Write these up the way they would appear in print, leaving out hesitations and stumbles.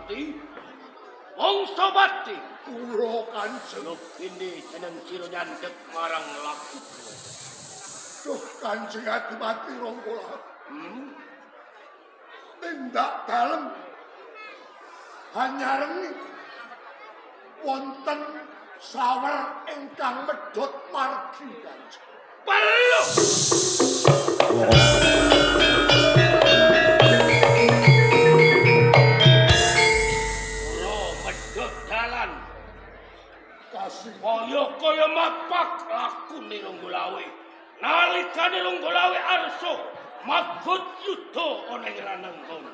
Bati. Wongso Bati. Kula Kanjeng. Ini jeneng sira nyandhek marang laku. Duh Kanjeng Adipati Rangkala. Tindak dalem hanyarengi wonten sawer ingkang medhot margi Kanjeng. Perlu. Kaya mapak lakune Longgolawe. Nalikane Longgolawe arsa magut yudha ana ing ranenggon.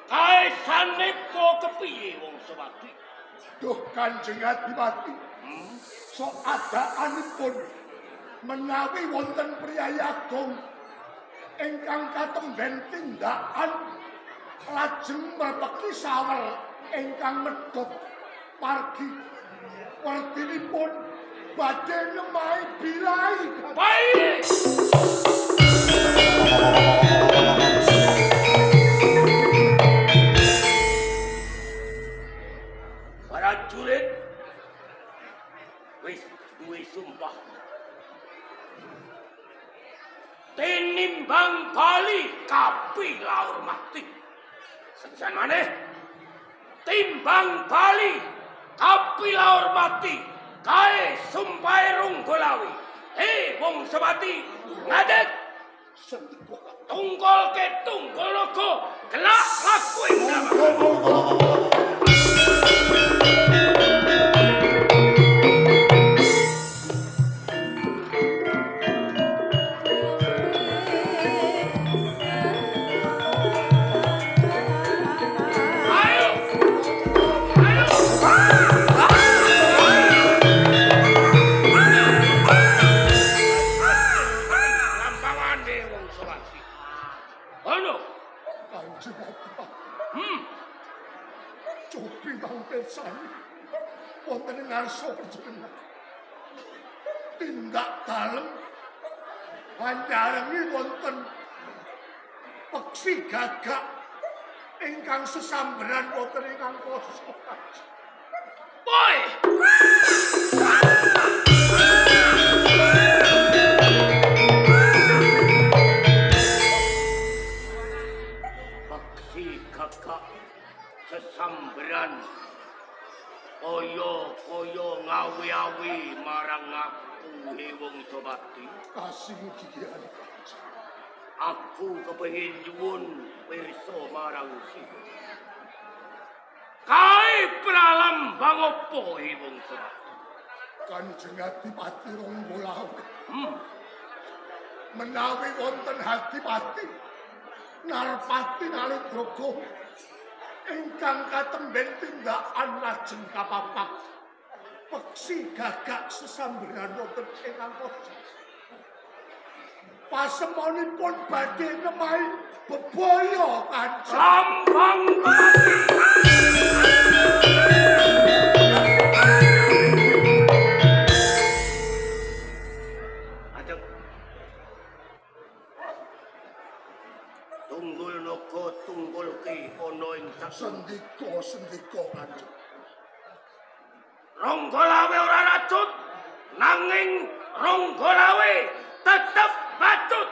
Kaesane po kepiye Wongso Bati? Duh Kanjeng Adipati. Sok adaanipun menawi wonten priyayi agung ingkang katemben tindakan lajeng mrebeki sawel ingkang medhot margi. Wertinipun badhe nemahi bilai. Baik. Prajurit wis duwe sumpah. Tinimbang bali kapilaur mati. Sejan maneh timbang bali kapilaur mati kae sumpahe Longgolawe. Wongso Bati ngadeg tunggol ke tunggol logo gelak laku ing wonten ing ngarsa panjenengan tindak dalem hanyarengi wonten peksi gagak ingkang sesamberan wonten ingkang koso. Boy. Peksi gagak sesamberan Kaya ngawi-awi marang aku Wongso Bati. Kasih mugian Kanjeng. Aku kepengin nyuwun pirsa marang sira. Kae pralambang apa Wongso Bati? Kanjeng Adipati Ranggolawe. Menawi wonten Adipati Narpati Naligraga ingkang katemben tindakan lajeng kapapak peksi gagak sesamberan wonten ingkang koso. Pasemonipun badhe nemahi bebaya Kanjeng. Lambang Bati. Ajeng. Tunggul naga tunggul ki ana ing Sendika Kanjeng. Longgolawe ora racut nanging Longgolawe tetep bacut.